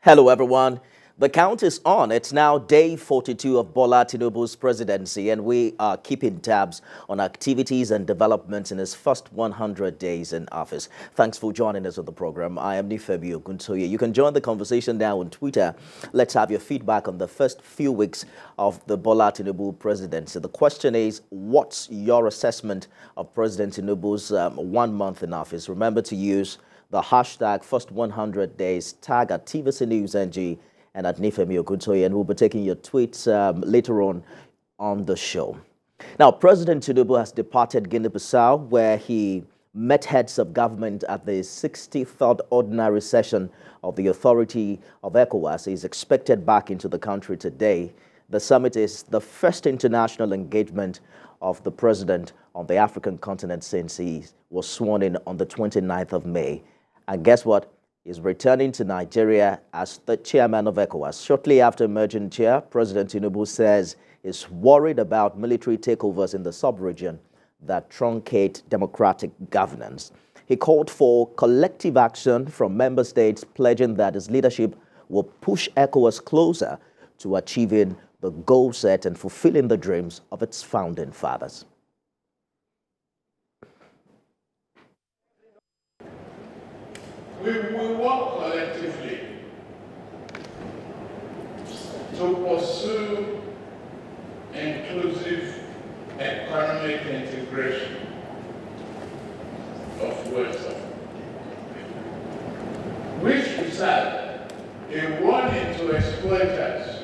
Hello, everyone. The count is on. It's now day 42 of Bola Tinubu's presidency, and we are keeping tabs on activities and developments in his first 100 days in office. Thanks for joining us on the program. I am Nifebi Oguntoye. You can join the conversation now on Twitter. Let's have your feedback on the first few weeks of the Bola Tinubu presidency. The question is, what's your assessment of President Tinubu's 1 month in office? Remember to use the hashtag first 100 days, tag at TVC News NG and at Nifemi Oguntoye, and we'll be taking your tweets later on the show. Now, President Tinubu has departed Guinea Bissau, where he met heads of government at the 63rd ordinary session of the Authority of ECOWAS. He's expected back into the country today. The summit is the first international engagement of the president on the African continent since he was sworn in on the 29th of May. And guess what? He's returning to Nigeria as the chairman of ECOWAS. Shortly after emerging chair, President Tinubu says he's worried about military takeovers in the sub-region that truncate democratic governance. He called for collective action from member states, pledging that his leadership will push ECOWAS closer to achieving the goal set and fulfilling the dreams of its founding fathers. We will work collectively to pursue inclusive economic integration of West Africa, which result in warning to exploiters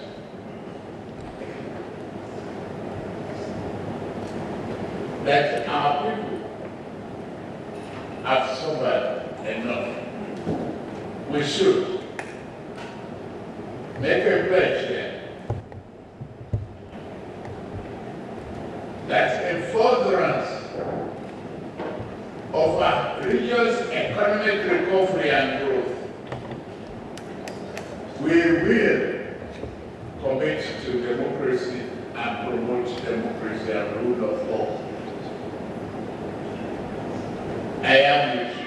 that our people have suffered enough. We should make a pledge here that in furtherance of our region's economic recovery and growth, we will commit to democracy and promote democracy and rule of law. I am with you.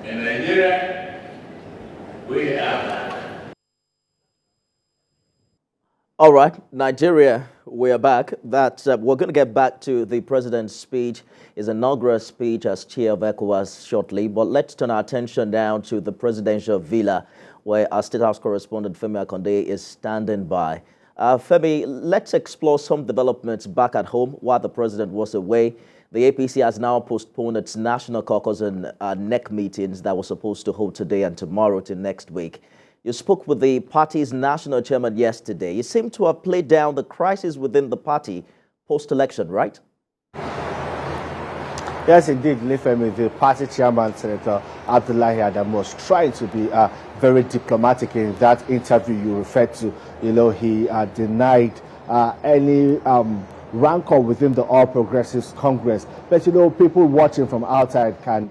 In Nigeria, we are. All right, Nigeria, we are back. We're going to get back to the president's speech, his inaugural speech as chair of ECOWAS shortly. But let's turn our attention now to the presidential villa, where our State House correspondent Femi Akonde is standing by. Femi, let's explore some developments back at home while the president was away. The APC has now postponed its national caucus and NEC meetings that were supposed to hold today and tomorrow to next week. You spoke with the party's national chairman yesterday. You seem to have played down the crisis within the party post-election, right? Yes, indeed, Lifemi, the party chairman, Senator Abdullahi Adamu, was trying to be very diplomatic in that interview you referred to. You know, he denied any rancor within the All Progressives Congress. But, you know, people watching from outside can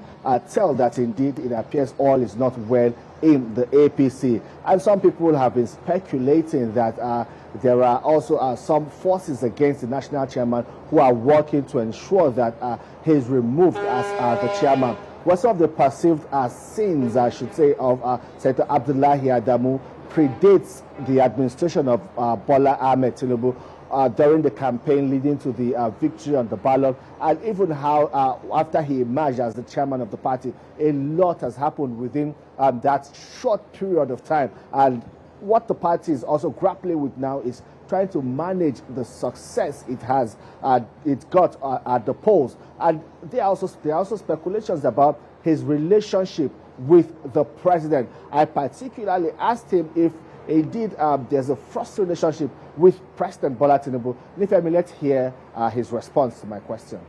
tell that indeed it appears all is not well in the APC. And some people have been speculating that there are also some forces against the national chairman who are working to ensure that he's removed as the chairman. What some of the perceived sins, I should say, of Senator Abdullahi Adamu predates the administration of Bola Ahmed Tinubu during the campaign leading to the victory on the ballot, and even how after he emerged as the chairman of the party, a lot has happened within that short period of time. And what the party is also grappling with now is trying to manage the success it got at the polls. And there are also speculations about his relationship with the president. I particularly asked him if indeed there's a frustrating relationship with President Bola Tinubu. And if I may, let's hear his response to my question.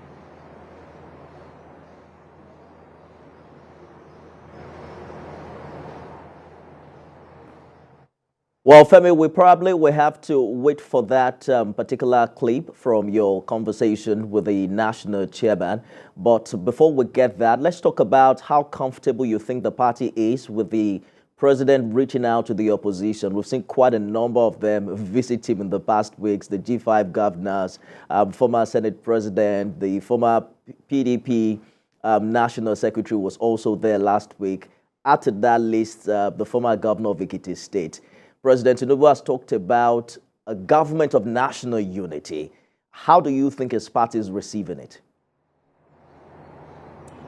Well, Femi, we probably will have to wait for that particular clip from your conversation with the national chairman. But before we get that, let's talk about how comfortable you think the party is with the president reaching out to the opposition. We've seen quite a number of them visit him in the past weeks, the G5 governors, former Senate president, the former PDP national secretary was also there last week. added that list the former governor of Ekiti State. President Tinubu has talked about a government of national unity. How do you think his party is receiving it?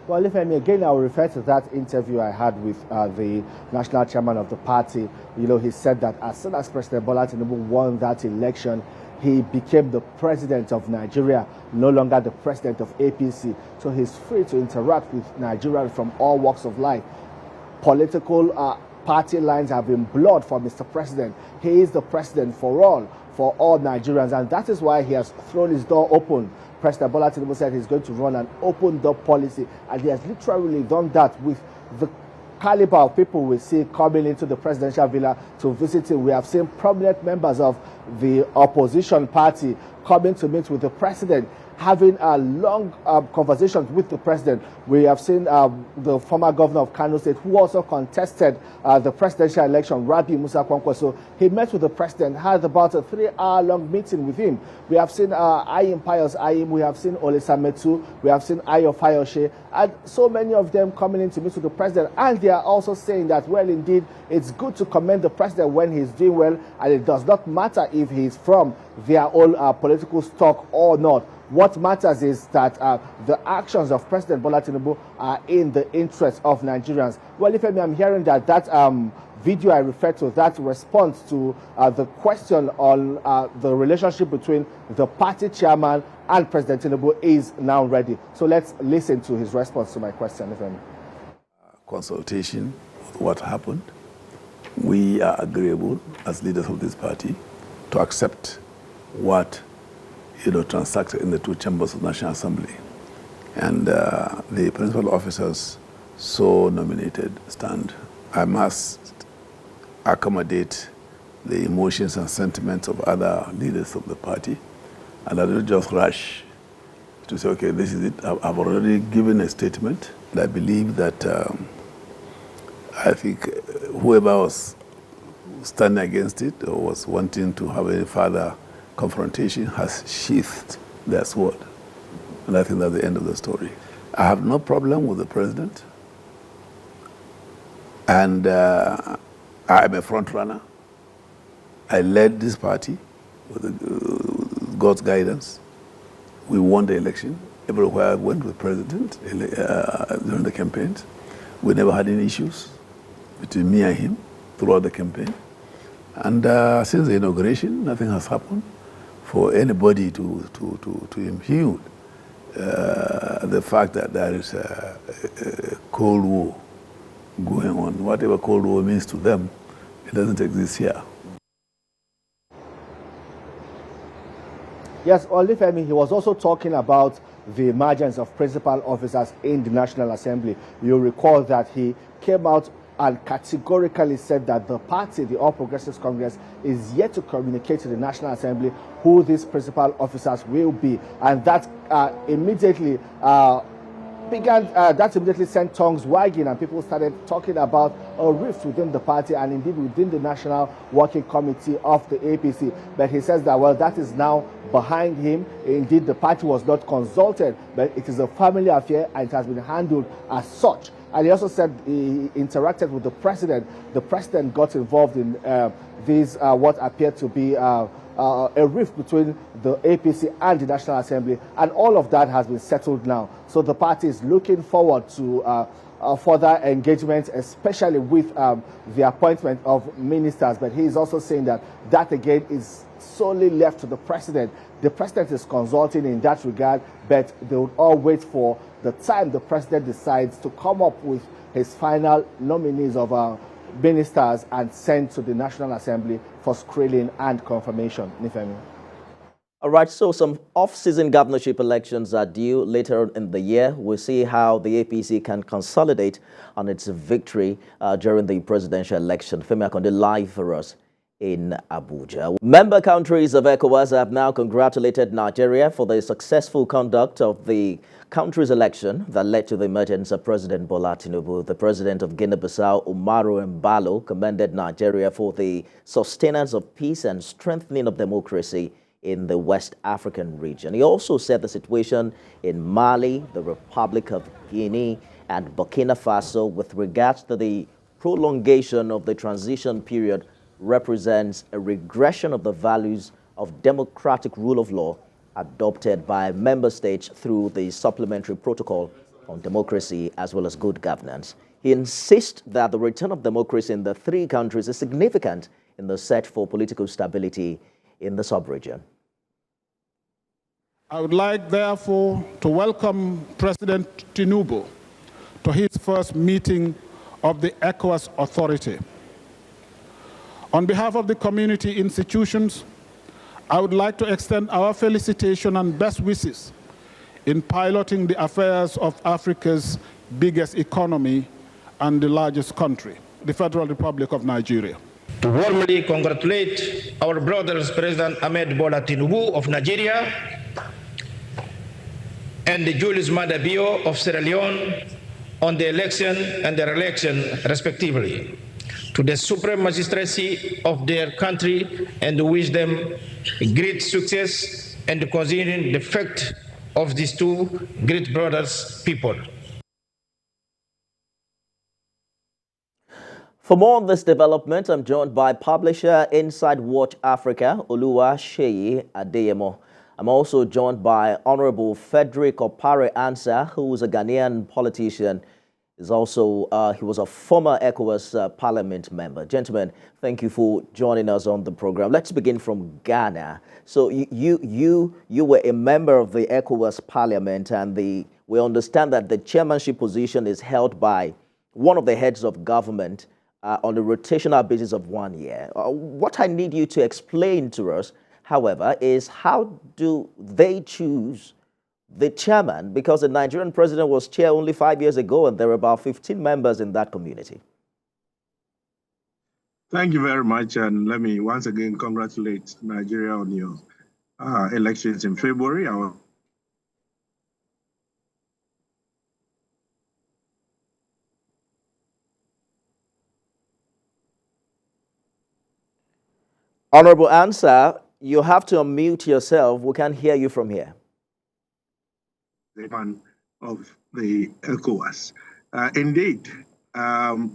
Well, if I may, again, I will refer to that interview I had with the national chairman of the party. You know, he said that as soon as President Bola Tinubu won that election, he became the president of Nigeria, no longer the president of APC. So he's free to interact with Nigerians from all walks of life. Political party lines have been blurred for Mr. President. He is the president for all Nigerians, and that is why he has thrown his door open. President Bola Tinubu said he's going to run an open door policy, and he has literally done that with the caliber of people we see coming into the presidential villa to visit him. We have seen prominent members of the opposition party coming to meet with the president, having a long conversations with the president. We have seen the former governor of Kano State, who also contested the presidential election, Rabi Musa Kwankwa. So he met with the president, had about a 3-hour-long meeting with him. We have seen Ayim Pius Ayim, we have seen Olisa Metu, we have seen Ayo Fayoshe, and so many of them coming in to meet with the president. And they are also saying that, well, indeed, it's good to commend the president when he's doing well, and it does not matter if he's from their own political stock or not. What matters is that the actions of President Bola Tinubu are in the interest of Nigerians. Well, if I'm hearing that video I referred to, that response to the question on the relationship between the party chairman and President Tinubu is now ready. So let's listen to his response to my question, if I may. Consultation with what happened. We are agreeable as leaders of this party to accept what transacted in the two chambers of National Assembly. And the principal officers so nominated stand. I must accommodate the emotions and sentiments of other leaders of the party, and I don't just rush to say, okay, this is it. I've already given a statement, and I believe that I think whoever was standing against it or was wanting to have a further confrontation has sheathed their sword. And I think that's the end of the story. I have no problem with the president. And I'm a front runner. I led this party with God's guidance. We won the election. Everywhere I went with the president during the campaigns. We never had any issues between me and him throughout the campaign. And since the inauguration, nothing has happened for anybody to impugn the fact that there is a Cold War going on. Whatever Cold War means to them, it doesn't exist here. Yes, Olufemi, he was also talking about the emergence of principal officers in the National Assembly. You recall that he came out and categorically said that the party, the All Progressives Congress, is yet to communicate to the National Assembly who these principal officers will be. And that immediately sent tongues wagging, and people started talking about a rift within the party and indeed within the National Working Committee of the APC. But he says that, well, that is now behind him. Indeed, the party was not consulted, but it is a family affair and it has been handled as such. And he also said he interacted with the president. The president got involved in these what appeared to be a rift between the APC and the National Assembly, and all of that has been settled now. So the party is looking forward to further engagement, especially with the appointment of ministers. But he is also saying that again is solely left to the president. The president is consulting in that regard, but they would all wait for the time the president decides to come up with his final nominees of ministers and send to the National Assembly for screening and confirmation. Nifemi. All right, so some off-season governorship elections are due later in the year. We'll see how the APC can consolidate on its victory during the presidential election. Femi Akonde live for us in Abuja. Member countries of ECOWAS have now congratulated Nigeria for the successful conduct of the country's election that led to the emergence of President Bola Tinubu. The president of Guinea Bissau, Umaru Embalo, commended Nigeria for the sustenance of peace and strengthening of democracy in the West African region. He also said the situation in Mali, the Republic of Guinea, and Burkina Faso with regards to the prolongation of the transition period represents a regression of the values of democratic rule of law adopted by member states through the supplementary protocol on democracy as well as good governance. He insists that the return of democracy in the three countries is significant in the search for political stability in the sub-region. I would like, therefore, to welcome President Tinubu to his first meeting of the ECOWAS Authority. On behalf of the community institutions, I would like to extend our felicitation and best wishes in piloting the affairs of Africa's biggest economy and the largest country, the Federal Republic of Nigeria. To warmly congratulate our brothers President Ahmed Bola Tinubu of Nigeria and Julius Maada Bio of Sierra Leone on the election and their election, respectively, to the supreme magistracy of their country, and to wish them great success and considering the fact of these two great brothers people. For more on this development, I'm joined by publisher Inside Watch Africa, Oluwaseyi Adeyemo. I'm also joined by Honorable Frederick Opare Ansah, who is a Ghanaian politician. He was a former ECOWAS Parliament member. Gentlemen, thank you for joining us on the program. Let's begin from Ghana. So you were a member of the ECOWAS Parliament, and we understand that the chairmanship position is held by one of the heads of government on a rotational basis of 1 year. What I need you to explain to us, however, is how do they choose the chairman? Because the Nigerian president was chair only 5 years ago, and there are about 15 members in that community. Thank you very much, and let me once again congratulate Nigeria on your elections in February. Honorable Ansah, you have to unmute yourself. We can't hear you from here. The one of the ECOWAS. Indeed, the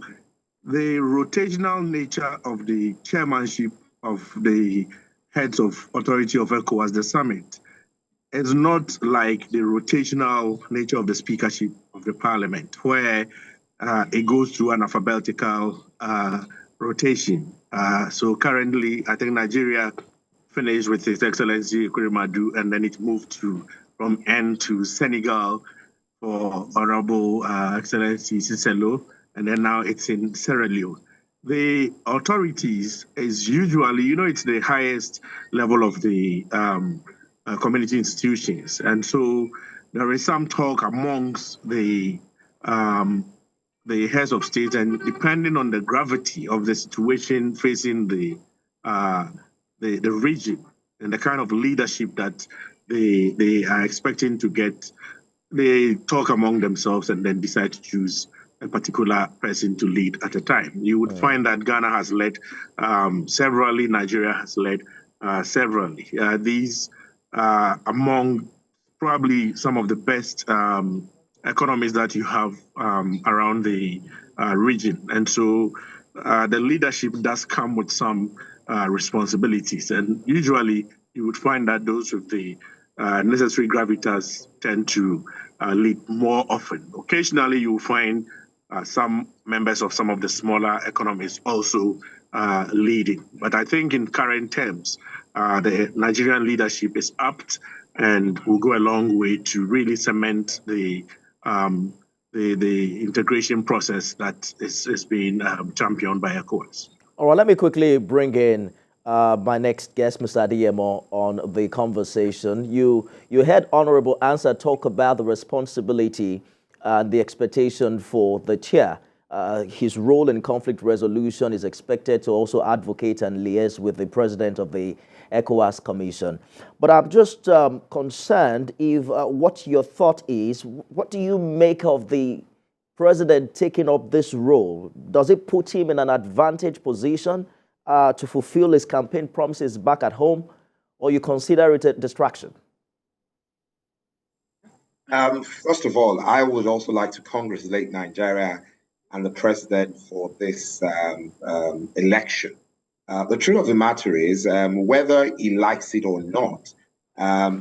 rotational nature of the chairmanship of the heads of Authority of ECOWAS, the summit, is not like the rotational nature of the speakership of the parliament, where it goes through an alphabetical rotation. So currently, I think Nigeria finished with His Excellency Kurimadu, and then it moved from N to Senegal for Honorable Excellency Cicelo, and then now it's in Sierra Leone. The authorities is usually, it's the highest level of the community institutions. And so there is some talk amongst the heads of state, and depending on the gravity of the situation facing the region and the kind of leadership that they are expecting to get, they talk among themselves and then decide to choose a particular person to lead at a time. You would find that Ghana has led severally, Nigeria has led severally. These are among probably some of the best economies that you have around the region. And so the leadership does come with some responsibilities. And usually you would find that those with the necessary gravitas tend to lead more often. Occasionally you will find some members of some of the smaller economies also leading. But I think in current terms, the Nigerian leadership is apt and will go a long way to really cement the integration process that is being championed by ECOWAS. All right, let me quickly bring in my next guest, Mr. Adeyemo, on the conversation. You heard Honorable Ansah talk about the responsibility and the expectation for the chair. His role in conflict resolution is expected to also advocate and liaise with the president of the ECOWAS Commission. But I'm just concerned if what your thought is, what do you make of the president taking up this role? Does it put him in an advantage position to fulfill his campaign promises back at home, or you consider it a distraction? First of all, I would also like to congratulate Nigeria and the president for this election. The truth of the matter is, whether he likes it or not,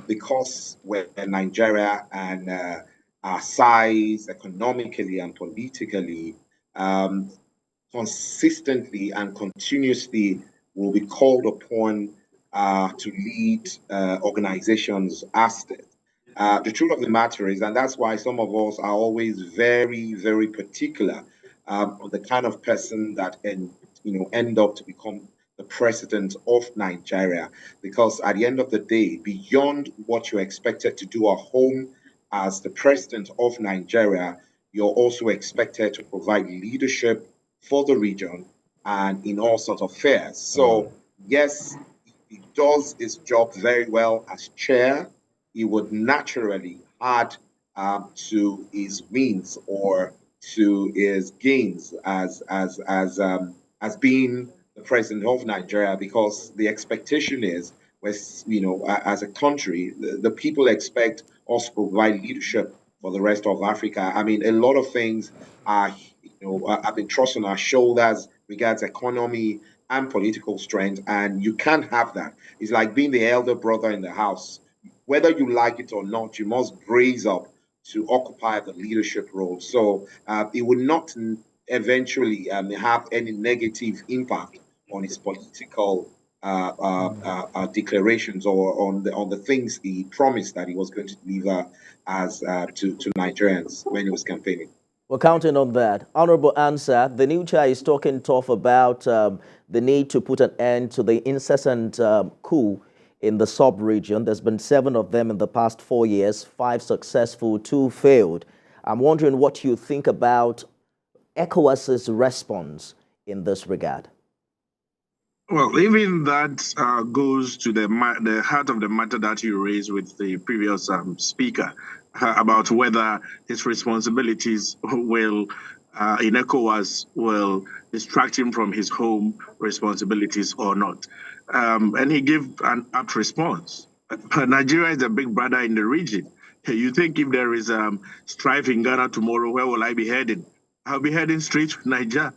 because when Nigeria and our size economically and politically consistently and continuously will be called upon to lead organizations as this. The truth of the matter is, and that's why some of us are always very, very particular on the kind of person that can, end up to become the president of Nigeria. Because at the end of the day, beyond what you're expected to do at home as the president of Nigeria, you're also expected to provide leadership for the region and in all sorts of affairs. So, yes, he does his job very well as chair. He would naturally add to his wins or to his gains as being the president of Nigeria, because the expectation is, as a country, the people expect us to provide leadership for the rest of Africa. I mean, a lot of things are, have been thrust on our shoulders regards economy and political strength, and you can't have that. It's like being the elder brother in the house. Whether you like it or not, you must brace up to occupy the leadership role. So it will not eventually have any negative impact on his political declarations or on the things he promised that he was going to deliver as to Nigerians when he was campaigning. We're counting on that. Honorable Answer, the new chair is talking tough about the need to put an end to the incessant coup in the sub-region. There's been 7 of them in the past 4 years, 5 successful, 2 failed. I'm wondering what you think about ECOWAS's response in this regard. Well, even that goes to the heart of the matter that you raised with the previous speaker about whether his responsibilities will, in ECOWAS, will distract him from his home responsibilities or not. And he gave an apt response. Nigeria is a big brother in the region. You think if there is strife in Ghana tomorrow, where will I be heading? I'll be heading straight to Niger.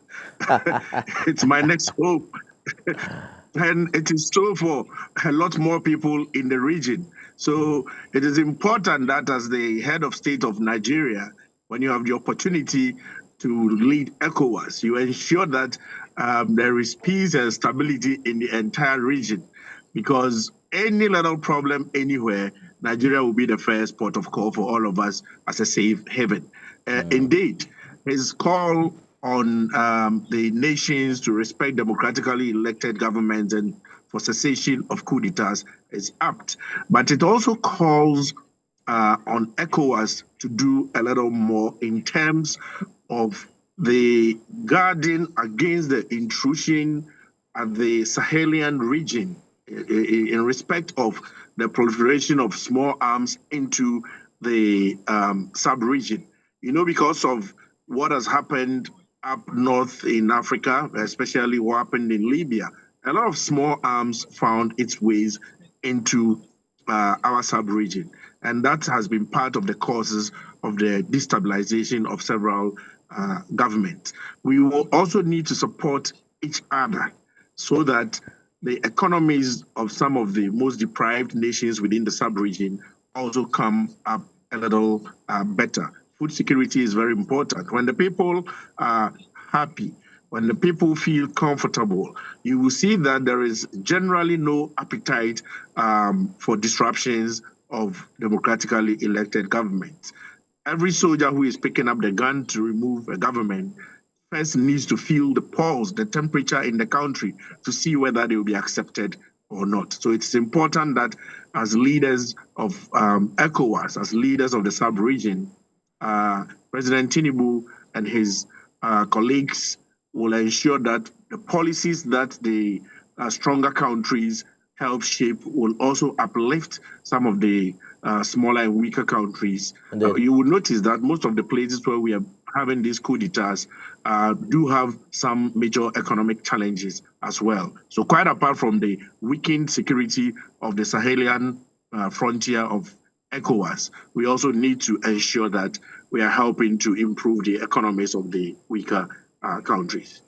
It's my next home. And it is true for a lot more people in the region. So it is important that as the head of state of Nigeria, when you have the opportunity to lead ECOWAS, you ensure that there is peace and stability in the entire region. Because any little problem anywhere, Nigeria will be the first port of call for all of us as a safe haven. Indeed, his call on the nations to respect democratically elected governments and for cessation of coup d'etats is apt. But it also calls on ECOWAS to do a little more in terms of the guarding against the intrusion at the Sahelian region in respect of the proliferation of small arms into the sub-region. Because of what has happened up north in Africa, especially what happened in Libya, a lot of small arms found its ways into our sub-region. And that has been part of the causes of the destabilization of several governments. We will also need to support each other so that the economies of some of the most deprived nations within the sub-region also come up a little better. Food security is very important. When the people are happy, when the people feel comfortable, you will see that there is generally no appetite for disruptions of democratically elected governments. Every soldier who is picking up the gun to remove a government first needs to feel the pulse, the temperature in the country to see whether they will be accepted or not. So it's important that as leaders of ECOWAS, as leaders of the sub-region, President Tinubu and his colleagues will ensure that the policies that the stronger countries help shape will also uplift some of the smaller and weaker countries. You will notice that most of the places where we are having these coup d'etats do have some major economic challenges as well. So quite apart from the weakened security of the Sahelian frontier of ECOWAS, we also need to ensure that we are helping to improve the economies of the weaker countries.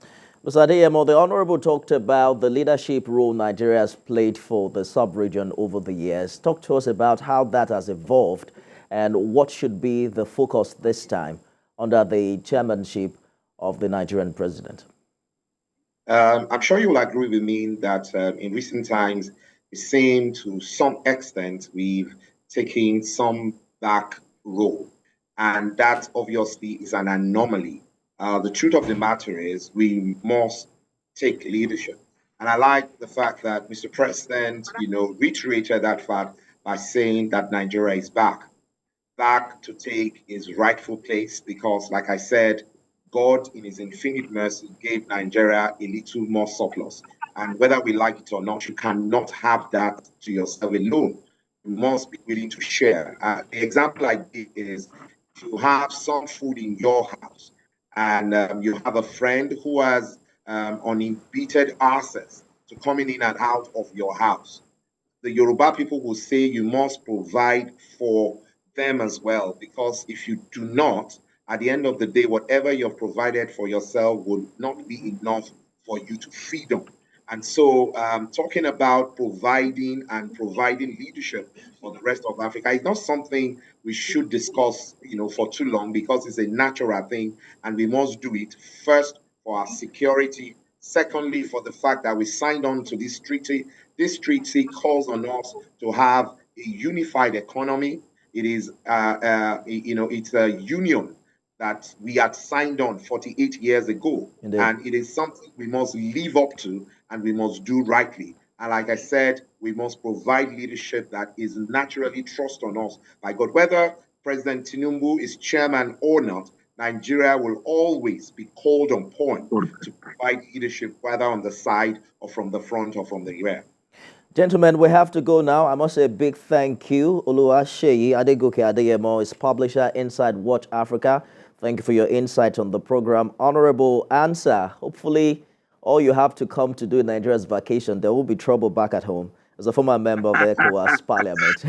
Mr. Adeyemo, the Honorable talked about the leadership role Nigeria has played for the sub-region over the years. Talk to us about how that has evolved and what should be the focus this time under the chairmanship of the Nigerian president. I'm sure you will agree with me that in recent times, it seems to some extent we've taken some back role, and that obviously is an anomaly. The truth of the matter is we must take leadership. And I like the fact that Mr. President, reiterated that fact by saying that Nigeria is back to take his rightful place because, like I said, God, in his infinite mercy, gave Nigeria a little more surplus. And whether we like it or not, you cannot have that to yourself alone. You must be willing to share. The example I give is if you have some food in your house and you have a friend who has unimpeded access to coming in and out of your house, the Yoruba people will say you must provide for them as well, because if you do not, at the end of the day, whatever you've provided for yourself will not be enough for you to feed on. And so talking about providing leadership for the rest of Africa is not something we should discuss, for too long, because it's a natural thing and we must do it first for our security. Secondly, for the fact that we signed on to this treaty. This treaty calls on us to have a unified economy. It is, it's a union that we had signed on 48 years ago. Indeed. And it is something we must live up to and we must do rightly. And like I said, we must provide leadership that is naturally thrust on us by God. Whether President Tinubu is chairman or not, Nigeria will always be called upon to provide leadership, whether on the side or from the front or from the rear. Gentlemen, we have to go now. I must say a big thank you. Oluwaseyi Adegoke Adeyemo is publisher Inside Watch Africa. Thank you for your insight on the program. Honorable answer. Hopefully, all you have to come to do in Nigeria's vacation, there will be trouble back at home. As a former member of the ECOWAS Parliament.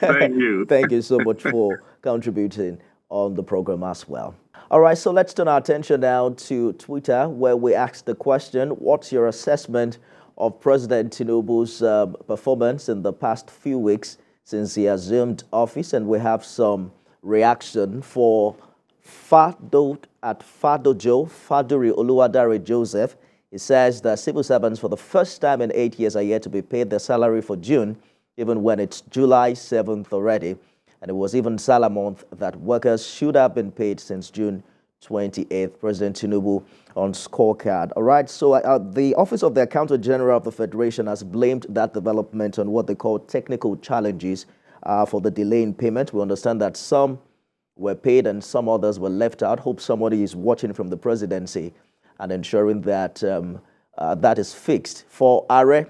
Thank you. Thank you so much for contributing on the program as well. All right, so let's turn our attention now to Twitter, where we asked the question, what's your assessment of President Tinubu's performance in the past few weeks since he assumed office? And we have some reaction for Faduri Oluwadare Joseph. He says that civil servants for the first time in 8 years are yet to be paid their salary for June, even when it's July 7th already. And it was even Salah month that workers should have been paid since June 28th. President Tinubu on scorecard. All right, so the Office of the Accountant General of the Federation has blamed that development on what they call technical challenges for the delay in payment. We understand that some were paid and some others were left out. Hope somebody is watching from the presidency and ensuring that that is fixed. For Are,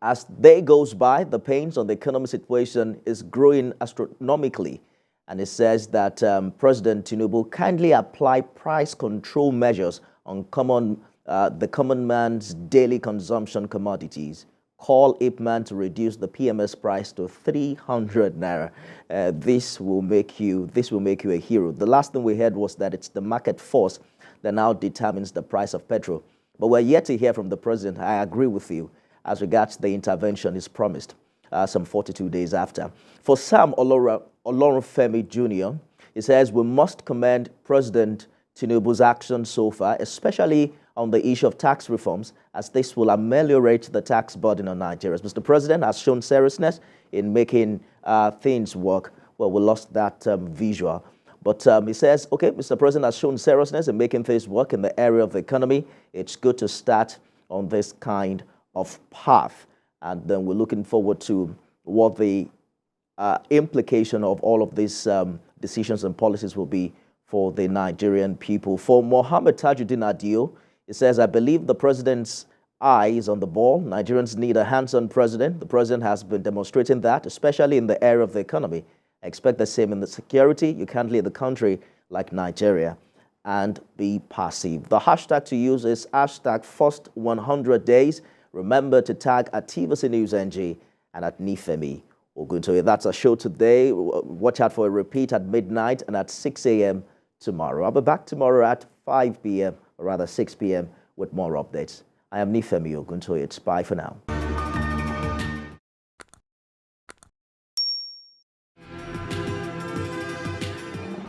as day goes by, the pains on the economic situation is growing astronomically. And it says that President Tinubu kindly apply price control measures on the common man's daily consumption commodities. Call Ipman to reduce the PMS price to 300 naira. This will make you a hero. The last thing we heard was that it's the market force that now determines the price of petrol. But we're yet to hear from the president. I agree with you as regards the intervention is promised some 42 days after. For Sam Olorunfemi Jr., he says we must commend President Tinubu's action so far, especially on the issue of tax reforms, as this will ameliorate the tax burden on Nigerians. Mr. President has shown seriousness in making things work. Well, we lost that visual. But he says, okay, Mr. President has shown seriousness in making things work in the area of the economy. It's good to start on this kind of path. And then we're looking forward to what the implication of all of these decisions and policies will be for the Nigerian people. For Mohammed Tajuddin Adio, it says, I believe the president's eye is on the ball. Nigerians need a hands-on president. The president has been demonstrating that, especially in the area of the economy. I expect the same in the security. You can't lead the country like Nigeria and be passive. The hashtag to use is hashtag first 100 days. Remember to tag at TVC News NG and at Nifemi Oguntoye. That's our show today. Watch out for a repeat at midnight and at 6 a.m. tomorrow. I'll be back tomorrow at 5 p.m. or rather 6 p.m. with more updates. I am Nifemi Oguntoye. It's bye for now.